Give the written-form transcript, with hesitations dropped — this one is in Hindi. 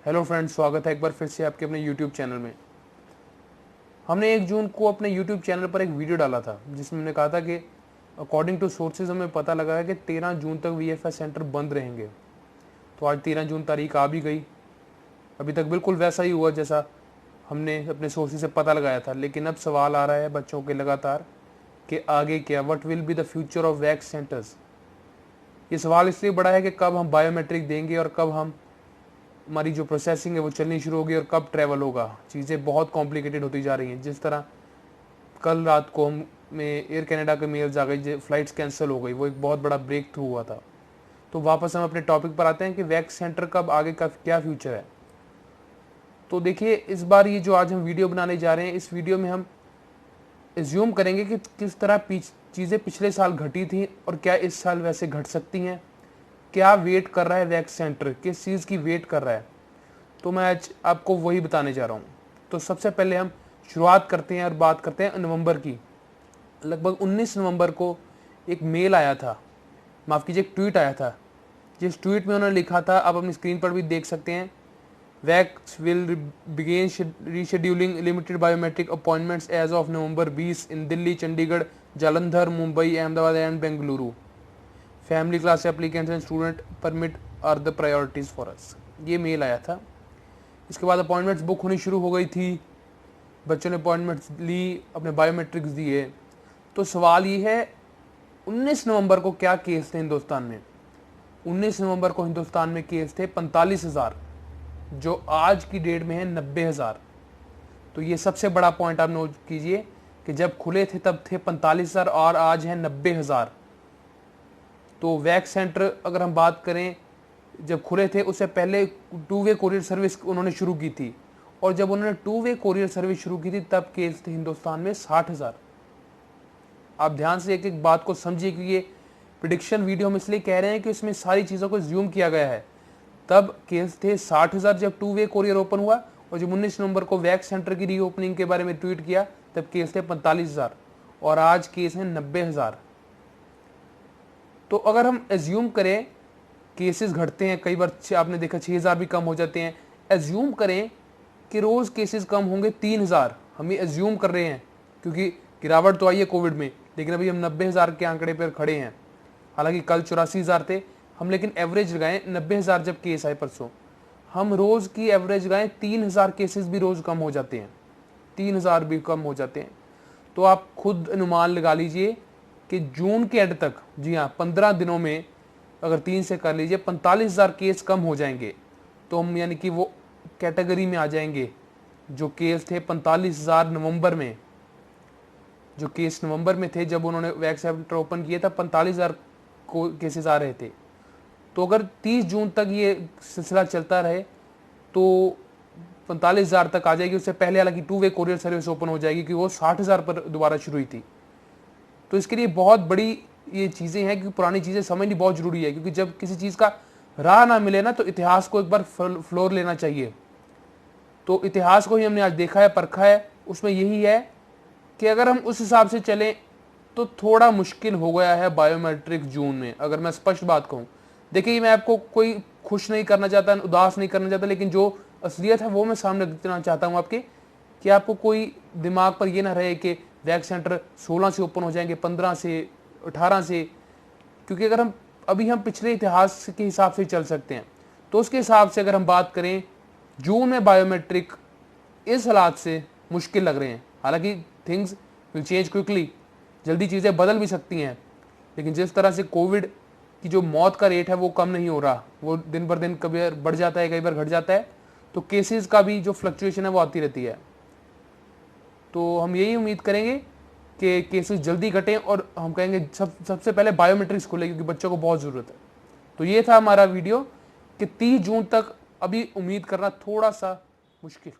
हेलो फ्रेंड्स, स्वागत है एक बार फिर से आपके अपने यूट्यूब चैनल में। हमने 1 जून को अपने यूट्यूब चैनल पर एक वीडियो डाला था जिसमें हमने कहा था कि अकॉर्डिंग टू सोर्सेज हमें पता लगा है कि 13 जून तक वीएफएस सेंटर बंद रहेंगे। तो आज 13 जून तारीख आ भी गई। अभी तक बिल्कुल वैसा ही हुआ जैसा हमने अपने सोर्सेज से पता लगाया था, लेकिन अब सवाल आ रहा है बच्चों के लगातार कि आगे क्या, what will be the future of wax centres. ये सवाल इसलिए बड़ा है कि कब हम बायोमेट्रिक देंगे और कब हमारी जो प्रोसेसिंग है वो चलनी शुरू होगी और कब ट्रैवल होगा। चीज़ें बहुत कॉम्प्लिकेटेड होती जा रही हैं। जिस तरह कल रात को हम में एयर कनाडा के मेल्स आ गई, फ्लाइट्स कैंसिल हो गई, वो एक बहुत बड़ा ब्रेक थ्रू हुआ था। तो वापस हम अपने टॉपिक पर आते हैं कि वैक्स सेंटर कब आगे का क्या फ्यूचर है। तो देखिए, इस बार ये जो आज हम वीडियो बनाने जा रहे हैं, इस वीडियो में हम एज्यूम करेंगे कि किस तरह चीज़ें पिछले साल घटी थी और क्या इस साल वैसे घट सकती हैं। क्या वेट कर रहा है वैक्स सेंटर, किस चीज़ की वेट कर रहा है, तो मैं आज आपको वही बताने जा रहा हूँ। तो सबसे पहले हम शुरुआत करते हैं और बात करते हैं नवंबर की। लगभग 19 नवंबर को एक मेल आया था, माफ़ कीजिए एक ट्वीट आया था, जिस ट्वीट में उन्होंने लिखा था, आप अपनी स्क्रीन पर भी देख सकते हैं, VACs will begin rescheduling limited biometric appointments as of November 20 in Delhi, Chandigarh, Jalandhar, Mumbai, Ahmedabad and Bengaluru. Family class applicants and student permit are the priorities for us. ये मेल आया था। इसके बाद अपॉइंटमेंट्स बुक होनी शुरू हो गई थी, बच्चों ने अपॉइंटमेंट्स ली, अपने बायोमेट्रिक्स दिए। तो सवाल ये है, 19 नवंबर को क्या केस थे हिंदुस्तान में। 19 नवंबर को हिंदुस्तान में केस थे 45,000, जो आज की डेट में है 90,000। तो ये सबसे बड़ा पॉइंट आप नोट कीजिए कि जब खुले थे तब थे 45,000 और आज है 90,000। तो वैक्स सेंटर अगर हम बात करें, जब खुले थे उससे पहले 2 वे कोरियर सर्विस उन्होंने शुरू की थी, और जब उन्होंने 2 वे कोरियर सर्विस शुरू की थी तब केस थे हिंदुस्तान में 60,000। आप ध्यान से एक एक बात को समझिए कि ये प्रिडिक्शन वीडियो हम इसलिए कह रहे हैं कि इसमें सारी चीज़ों को ज्यूम किया गया है। तब केस थे 60,000 जब 2 वे कोरियर ओपन हुआ, और जब 19 नवंबर को वैक्स सेंटर की रीओपनिंग के बारे में ट्वीट किया तब केस थे 45,000 और आज केस हैं 90,000। तो अगर हम एज्यूम करें, केसेस घटते हैं, कई बार आपने देखा 6,000 भी कम हो जाते हैं। एज्यूम करें कि रोज़ केसेस कम होंगे 3,000, हम ये एज्यूम कर रहे हैं क्योंकि गिरावट तो आई है कोविड में, लेकिन अभी हम 90,000 के आंकड़े पर खड़े हैं। हालांकि कल 84,000 थे हम, लेकिन एवरेज लगाएं 90,000 जब केस आए परसों, हम रोज़ की एवरेज लगाएं 3,000 केसेस भी रोज़ कम हो जाते हैं, 3,000 भी कम हो जाते हैं। तो आप खुद अनुमान लगा लीजिए कि जून के एंड तक, जी हाँ 15 दिनों में अगर 3 से कर लीजिए 45,000 केस कम हो जाएंगे। तो हम यानी कि वो कैटेगरी में आ जाएंगे जो केस थे 45,000 नवंबर में, जो केस नवंबर में थे जब उन्होंने वैक्स सेंटर ओपन किया था, 45,000 केसेस आ रहे थे। तो अगर 30 जून तक ये सिलसिला चलता रहे तो 45,000 तक आ जाएगी। उससे पहले हालांकि 2 वे कोरियर सर्विस ओपन हो जाएगी क्योंकि वो 60,000 पर दोबारा शुरू हुई थी। तो इसके लिए बहुत बड़ी ये चीज़ें हैं कि पुरानी चीज़ें समझनी बहुत ज़रूरी है, क्योंकि जब किसी चीज़ का राह ना मिले ना, तो इतिहास को एक बार फ्लोर लेना चाहिए। तो इतिहास को ही हमने आज देखा है, परखा है, उसमें यही है कि अगर हम उस हिसाब से चलें तो थोड़ा मुश्किल हो गया है बायोमेट्रिक जून में, अगर मैं स्पष्ट बात कहूँ। देखिए, मैं आपको कोई खुश नहीं करना चाहता, उदास नहीं करना चाहता, लेकिन जो असलियत है वो मैं सामने देना चाहता हूँ आपके, कि आपको कोई दिमाग पर ये ना रहे कि वैक्स सेंटर 16 से ओपन हो जाएंगे, 15 से, 18 से। क्योंकि अगर हम पिछले इतिहास के हिसाब से चल सकते हैं, तो उसके हिसाब से अगर हम बात करें, जून में बायोमेट्रिक इस हालात से मुश्किल लग रहे हैं। हालांकि थिंग्स विल चेंज क्विकली, जल्दी चीज़ें बदल भी सकती हैं, लेकिन जिस तरह से कोविड की जो मौत का रेट है वो कम नहीं हो रहा, वो दिन बर दिन कभी बढ़ जाता है, कई बार घट जाता है। तो केसेस का भी जो फ्लक्चुएशन है वो आती रहती है। तो हम यही उम्मीद करेंगे कि केसेस जल्दी घटें और हम कहेंगे सबसे पहले बायोमेट्रिक्स खुले, क्योंकि बच्चों को बहुत ज़रूरत है। तो ये था हमारा वीडियो कि 30 जून तक अभी उम्मीद करना थोड़ा सा मुश्किल।